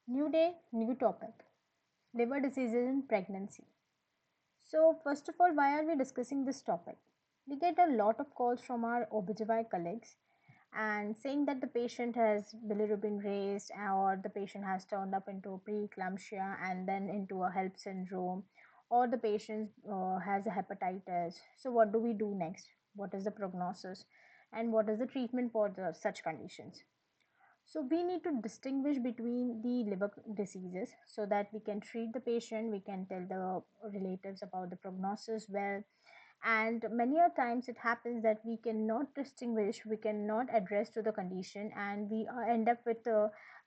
New day, new topic, liver diseases in pregnancy. So, first of all, why are we discussing this topic? We get a lot of calls from our OBGYN colleagues and saying that the patient has bilirubin raised or the patient has turned up into preeclampsia and then into a HELP syndrome, or the patient has a hepatitis. So, what do we do next? What is the prognosis? And what is the treatment for such conditions? So we need to distinguish between the liver diseases so that we can treat the patient, we can tell the relatives about the prognosis well. And many a times it happens that we cannot distinguish, we cannot address to the condition, and we end up with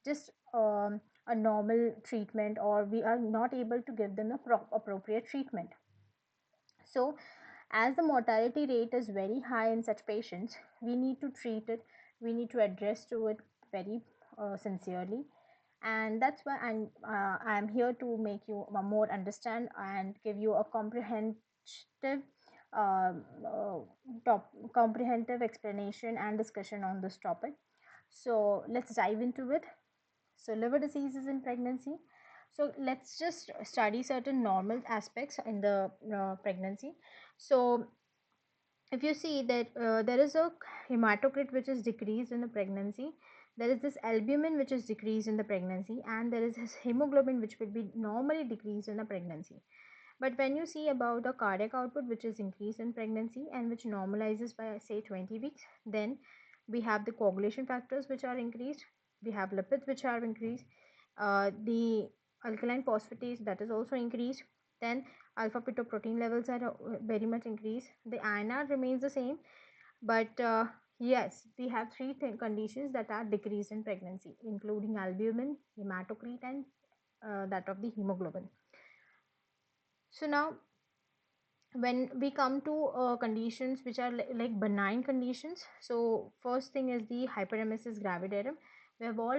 just a normal treatment, or we are not able to give them a appropriate treatment. So as the mortality rate is very high in such patients, we need to treat it, we need to address to it very sincerely. And that's why I'm here to make you more understand and give you a um, uh, comprehensive explanation and discussion on this topic. So let's dive into it. So liver diseases in pregnancy. So let's just study certain normal aspects in the pregnancy. So if you see that there is a hematocrit which is decreased in the pregnancy, there is this albumin which is decreased in the pregnancy, and there is this hemoglobin which will be normally decreased in the pregnancy. But when you see about the cardiac output which is increased in pregnancy and which normalizes by say 20 weeks, then we have the coagulation factors which are increased, we have lipids which are increased, the alkaline phosphatase that is also increased, then alpha fetoprotein levels are very much increased. The INR remains the same, but yes, we have three conditions that are decreased in pregnancy, including albumin, hematocrit, and that of the hemoglobin. So now when we come to conditions which are like benign conditions, so first thing is the hyperemesis gravidarum. We have all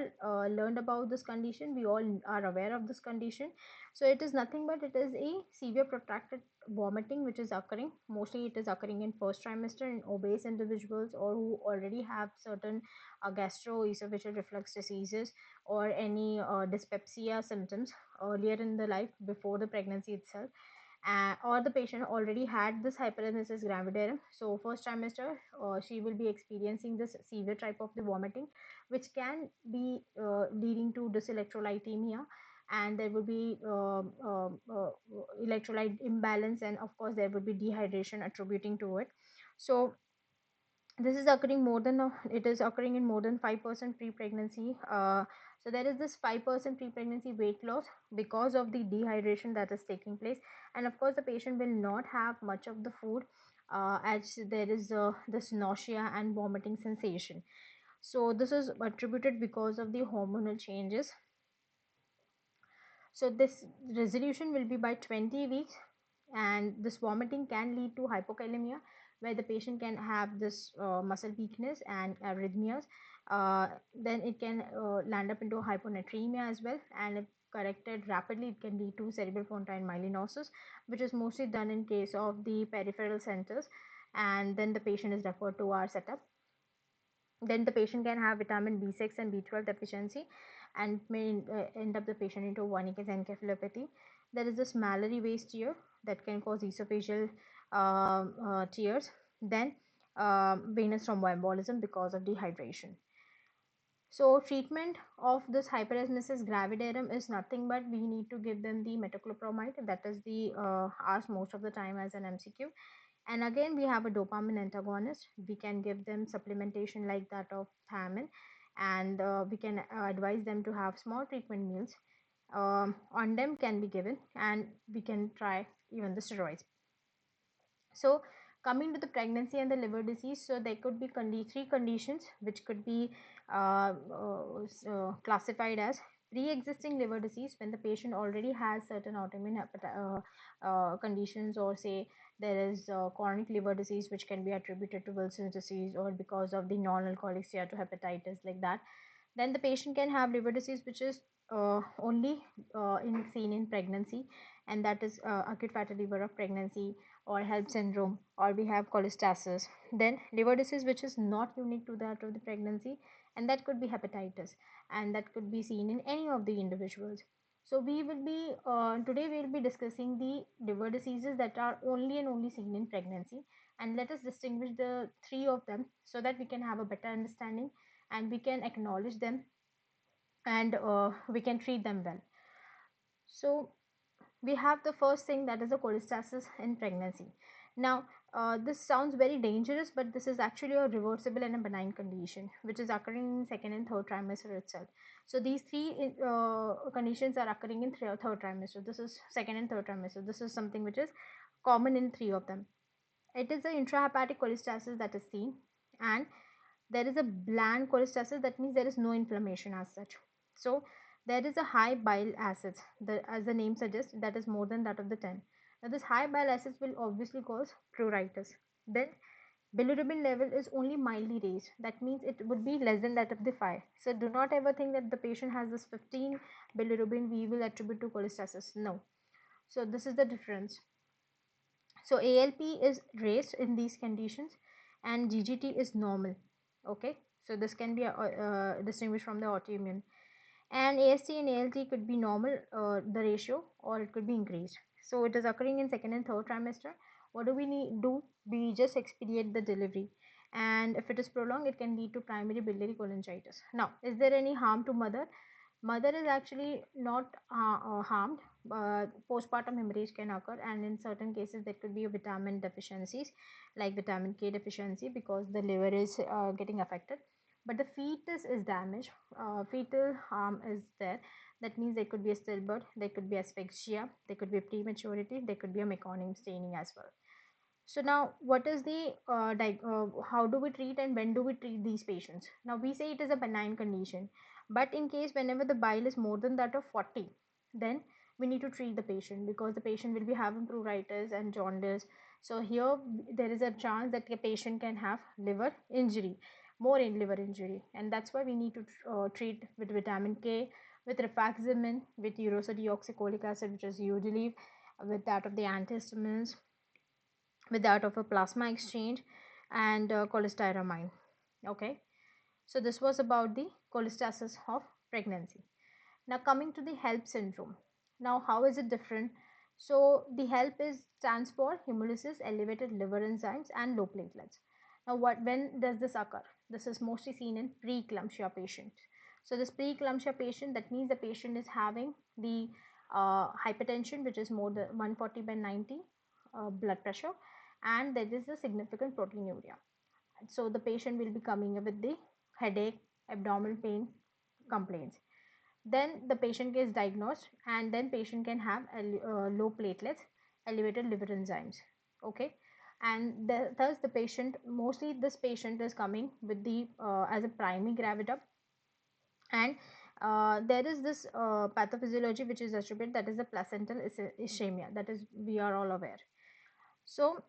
learned about this condition, we all are aware of this condition. So it is nothing but it is a severe protracted vomiting which is occurring, mostly it is occurring in first trimester in obese individuals or who already have certain gastroesophageal reflux diseases or any dyspepsia symptoms earlier in the life before the pregnancy itself, or the patient already had this hyperemesis gravidarum. So first trimester, she will be experiencing this severe type of the vomiting, which can be leading to dyselectrolytemia, and there will be electrolyte imbalance, and of course there will be dehydration attributing to it. So this is occurring more than it is occurring in more than 5% pre-pregnancy. So there is this 5% pre-pregnancy weight loss because of the dehydration that is taking place, and of course the patient will not have much of the food, as there is this nausea and vomiting sensation. So this is attributed because of the hormonal changes. So this resolution will be by 20 weeks, and this vomiting can lead to hypokalemia, where the patient can have this muscle weakness and arrhythmias. Then it can land up into hyponatremia as well, and if corrected rapidly, it can lead to cerebral pontine myelinosis, which is mostly done in case of the peripheral centers, and then the patient is referred to our setup. Then the patient can have vitamin B6 and B12 deficiency and may end up the patient into Wernicke's encephalopathy. There is this Mallory waist tear that can cause esophageal tears. Then venous thromboembolism because of dehydration. So treatment of this hyperemesis gravidarum is nothing but we need to give them the metoclopramide, that is the asked most of the time as an MCQ. And again, we have a dopamine antagonist. We can give them supplementation like that of thiamine, and we can advise them to have small treatment meals. On them can be given, and we can try even the steroids. So coming to the pregnancy and the liver disease, so there could be three conditions which could be classified as pre-existing liver disease, when the patient already has certain autoimmune conditions, or say there is chronic liver disease which can be attributed to Wilson's disease or because of the non-alcoholic steatohepatitis like that. Then the patient can have liver disease which is only seen in pregnancy, and that is acute fatty liver of pregnancy or HELP syndrome, or we have cholestasis. Then liver disease which is not unique to that of the pregnancy, and that could be hepatitis, and that could be seen in any of the individuals. So we will be today we will be discussing the liver diseases that are only and only seen in pregnancy, and let us distinguish the three of them so that we can have a better understanding and we can acknowledge them, and we can treat them well. So we have the first thing, that is the cholestasis in pregnancy. Now, this sounds very dangerous, but this is actually a reversible and a benign condition which is occurring in second and third trimester itself. So these three conditions are occurring in third trimester. This is second and third trimester. This is something which is common in three of them. It is the intrahepatic cholestasis that is seen, and there is a bland cholestasis, that means there is no inflammation as such. So there is a high bile acids, as the name suggests, that is more than that of the 10. Now this high bile acids will obviously cause pruritus. Then bilirubin level is only mildly raised, that means it would be less than that of the 5. So do not ever think that the patient has this 15 bilirubin we will attribute to cholestasis. No. So this is the difference. So ALP is raised in these conditions and GGT is normal. Okay, so this can be distinguished from the autoimmune. And AST and ALT could be normal, the ratio, or it could be increased. So it is occurring in second and third trimester. What do we need do? We just expedite the delivery, and if it is prolonged, it can lead to primary biliary cholangitis. Now, is there any harm to mother? Mother is actually not harmed. Postpartum hemorrhage can occur, and in certain cases there could be vitamin deficiencies like vitamin K deficiency, because the liver is getting affected, but the fetus is damaged. Fetal harm is there. That means there could be a stillbirth, there could be asphyxia, there could be prematurity, there could be a meconium staining as well. So now, what is the how do we treat and when do we treat these patients? Now we say it is a benign condition, but in case whenever the bile is more than that of 40, then we need to treat the patient, because the patient will be having pruritus and jaundice. So here there is a chance that the patient can have liver injury, more in liver injury, and that's why we need to treat with vitamin K, with rifaximin, with ursodeoxycholic acid, which is usually with that of the antihistamines, with that of a plasma exchange, and cholestyramine. Okay, so this was about the cholestasis of pregnancy. Now coming to the HELP syndrome. Now how is it different? So the HELP is stands for hemolysis, elevated liver enzymes, and low platelets. Now when does this occur? This is mostly seen in preeclampsia patients. So this preeclampsia patient, that means the patient is having the hypertension, which is more than 140 by 90, blood pressure, and there is a significant proteinuria. So the patient will be coming up with the headache, abdominal pain complaints. Then the patient gets diagnosed, and then patient can have low platelets, elevated liver enzymes. Okay, and thus the patient, mostly this patient is coming with the as a primary gravida, and there is this pathophysiology which is attributed, that is the placental ischemia, that is we are all aware. So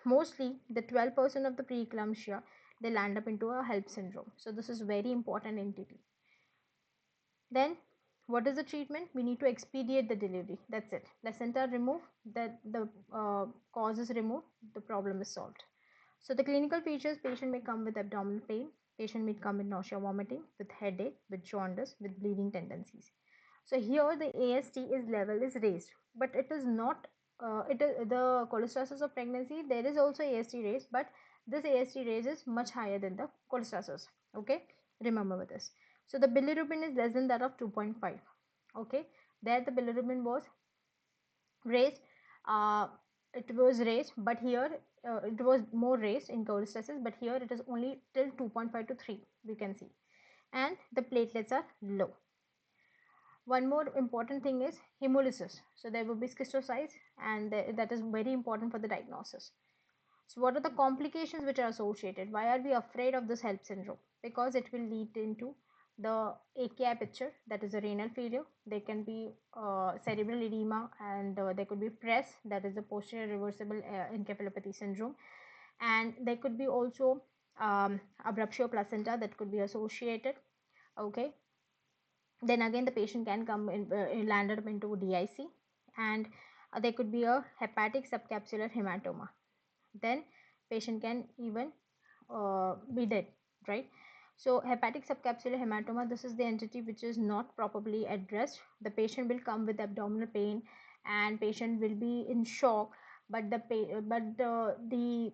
mostly the 12% of the preeclampsia, they land up into a HELP syndrome. So this is very important entity. Then what is the treatment? We need to expedite the delivery. That's it. Placenta removed, that the cause is removed, the problem is solved. So the clinical features: patient may come with abdominal pain, patient may come with nausea, vomiting, with headache, with jaundice, with bleeding tendencies. So here the AST is level is raised, but it is not. It is the cholestasis of pregnancy. There is also AST raised, but this AST raise is much higher than the cholestasis. Okay, remember with this. So the bilirubin is less than that of 2.5. Okay, there the bilirubin was raised. Uh, it was raised, but here it was more raised in cholestasis, but here it is only till 2.5 to 3. We can see, and the platelets are low. One more important thing is hemolysis. So there will be schistocytes, and that is very important for the diagnosis. So what are the complications which are associated? Why are we afraid of this HELP syndrome? Because it will lead into the AKI picture, that is a renal failure. There can be cerebral edema, and there could be PRES, that is the posterior reversible encephalopathy syndrome, and there could be also abruptio placenta that could be associated. Okay, then again the patient can come in landed up into DIC, and there could be a hepatic subcapsular hematoma. Then patient can even be dead, right? So hepatic subcapsular hematoma, this is the entity which is not properly addressed. The patient will come with abdominal pain and patient will be in shock, but the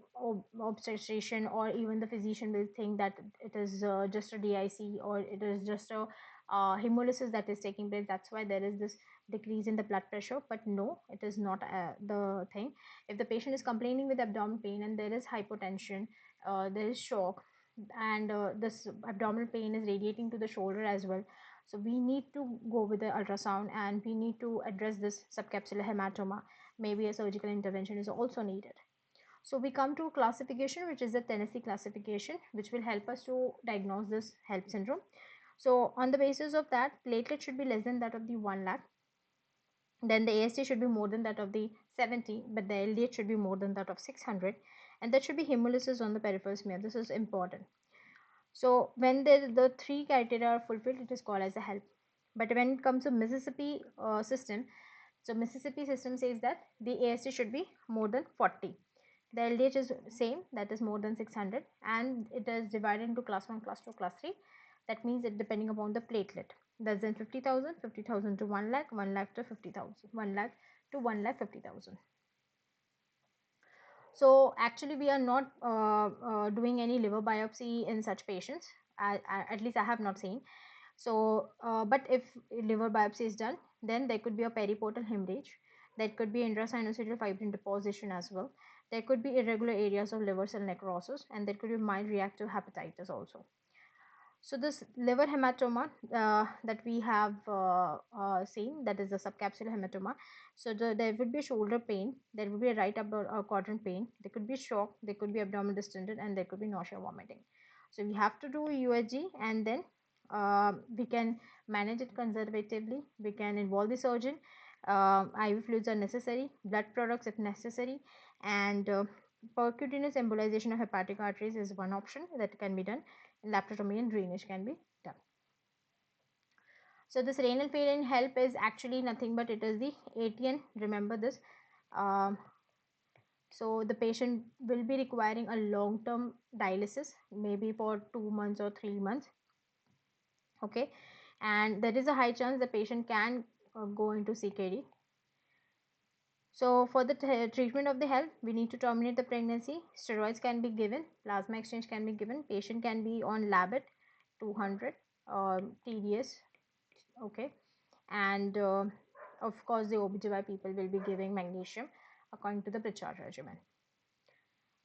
obstetrician or even the physician will think that it is just a DIC, or it is just a hemolysis that is taking place. That's why there is this decrease in the blood pressure. But no, it is not the thing. If the patient is complaining with abdominal pain and there is hypotension, there is shock, and this abdominal pain is radiating to the shoulder as well, so we need to go with the ultrasound and we need to address this subcapsular hematoma. Maybe a surgical intervention is also needed. So we come to classification, which is the Tennessee classification, which will help us to diagnose this HELLP syndrome. So on the basis of that, platelet should be less than that of the 1 lakh, then the AST should be more than that of the 70, but the LDH should be more than that of 600, and that should be hemolysis on the peripheral smear. This is important. So when the three criteria are fulfilled, it is called as a HELLP. But when it comes to Mississippi system, so Mississippi system says that the AST should be more than 40. The LDH is same, that is more than 600, and it is divided into class 1, class 2, class 3. That means it depending upon the platelet. Less than 50,000, 50,000 to 1 lakh, 1 lakh to 50,000, 1 lakh to 1 lakh 50,000. So actually we are not doing any liver biopsy in such patients. At least I have not seen. So but if liver biopsy is done, then there could be a periportal hemorrhage. There could be intrasinusoidal fibrin deposition as well. There could be irregular areas of liver cell necrosis, and there could be mild reactive hepatitis also. So this liver hematoma that we have seen, that is the subcapsular hematoma. So there would be shoulder pain, there would be a right upper quadrant pain, there could be shock, there could be abdominal distended, and there could be nausea, vomiting. So we have to do USG, and then we can manage it conservatively. We can involve the surgeon. IV fluids are necessary, blood products if necessary, and percutaneous embolization of hepatic arteries is one option that can be done. Laparotomy and drainage can be done. So this renal failure in HELLP is actually nothing but it is the ATN. Remember this. So the patient will be requiring a long-term dialysis, maybe for 2 months or 3 months. Okay, and there is a high chance the patient can go into CKD. So for the treatment of the HELLP, we need to terminate the pregnancy. Steroids can be given, plasma exchange can be given. Patient can be on Labit 200 or TDS. Okay, and of course the OBGYN people will be giving magnesium according to the Pritchard regimen.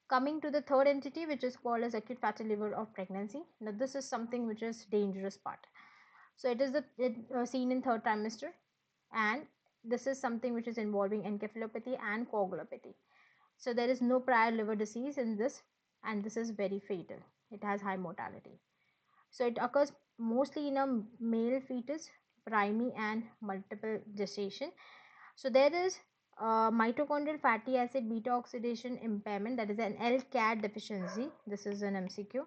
Coming to the third entity, which is called as acute fatty liver of pregnancy. Now this is something which is dangerous part. So it is seen in third trimester, and this is something which is involving encephalopathy and coagulopathy. So there is no prior liver disease in this, and this is very fatal. It has high mortality. So it occurs mostly in a male fetus, primary and multiple gestation. So there is mitochondrial fatty acid beta oxidation impairment, that is an LCAD deficiency. This is an MCQ,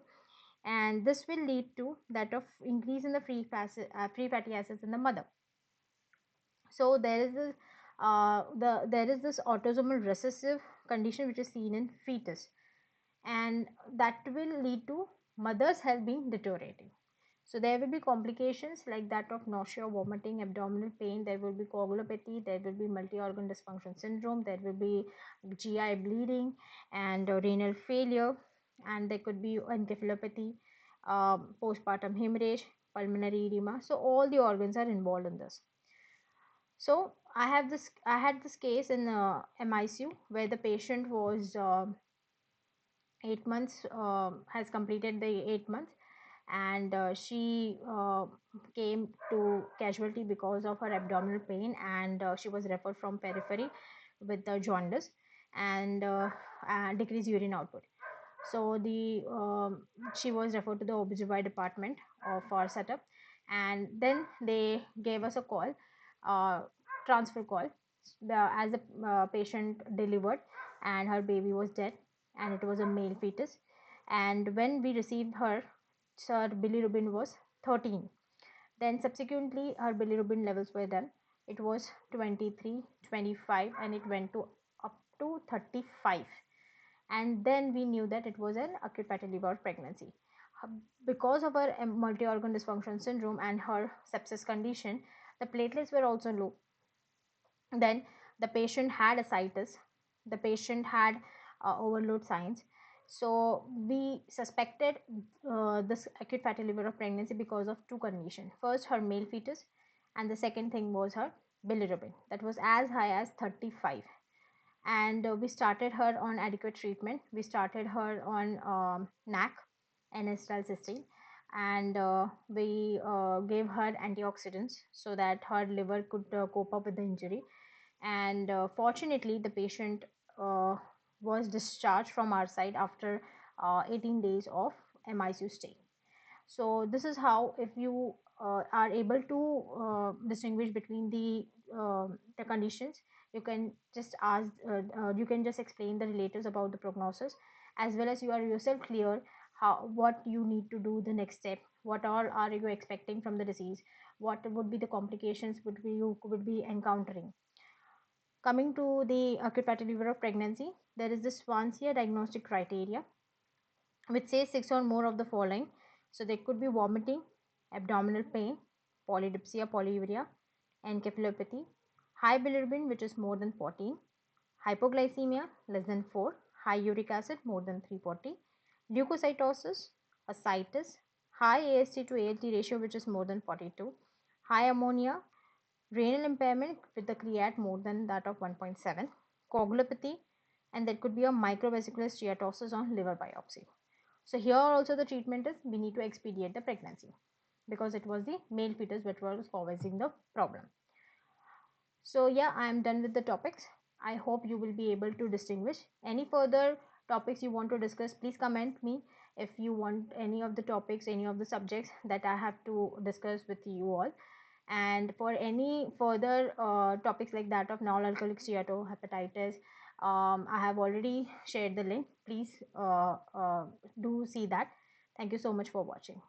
and this will lead to that of increase in the free fatty acids in the mother. So there is this there is this autosomal recessive condition which is seen in fetus, and that will lead to mother's health being deteriorating. So there will be complications like that of nausea, vomiting, abdominal pain. There will be coagulopathy. There will be multi-organ dysfunction syndrome. There will be GI bleeding and renal failure, and there could be encephalopathy, postpartum hemorrhage, pulmonary edema. So all the organs are involved in this. So I had this case in MICU where the patient was 8 months, has completed the 8 months, and she came to casualty because of her abdominal pain, and she was referred from periphery with the jaundice and decreased urine output. So the she was referred to the OBGYN department of our setup, and then they gave us a call, uh, transfer call, as the patient delivered and her baby was dead, and it was a male fetus. And when we received her, her bilirubin was 13. Then subsequently her bilirubin levels were done. It was 23, 25, and it went to up to 35. And then we knew that it was an acute fatty liver pregnancy. Because of her multi-organ dysfunction syndrome and her sepsis condition, the platelets were also low. Then the patient had ascites, the patient had overload signs. So we suspected this acute fatty liver of pregnancy because of two conditions. First, her male fetus, and the second thing was her bilirubin that was as high as 35. And we started her on adequate treatment. We started her on NAC, N-acetylcysteine, and we gave her antioxidants so that her liver could cope up with the injury. And fortunately, the patient uh, was discharged from our side after 18 days of MICU stay. So this is how, if you are able to distinguish between the conditions, you can just ask, you can just explain the relatives about the prognosis, as well as you are yourself clear how, what you need to do the next step, what all are you expecting from the disease, what would be the complications would be you would be encountering. Coming to the acute fatty liver of pregnancy, there is the Swansea diagnostic criteria, which says six or more of the following. So there could be vomiting, abdominal pain, polydipsia, polyuria, encephalopathy, high bilirubin, which is more than 14, hypoglycemia less than 4, high uric acid more than 340, leukocytosis, ascites, high AST to ALT ratio, which is more than 42, high ammonia, renal impairment with the creat more than that of 1.7, coagulopathy, and there could be a microvesicular steatosis on liver biopsy. So here also the treatment is we need to expedite the pregnancy because it was the male fetus which was causing the problem. So yeah, I am done with the topics. I hope you will be able to distinguish. Any further topics you want to discuss, please comment me. If you want any of the topics, any of the subjects that I have to discuss with you all, and for any further topics like that of non-alcoholic steatohepatitis, I have already shared the link. Please do see that. Thank you so much for watching.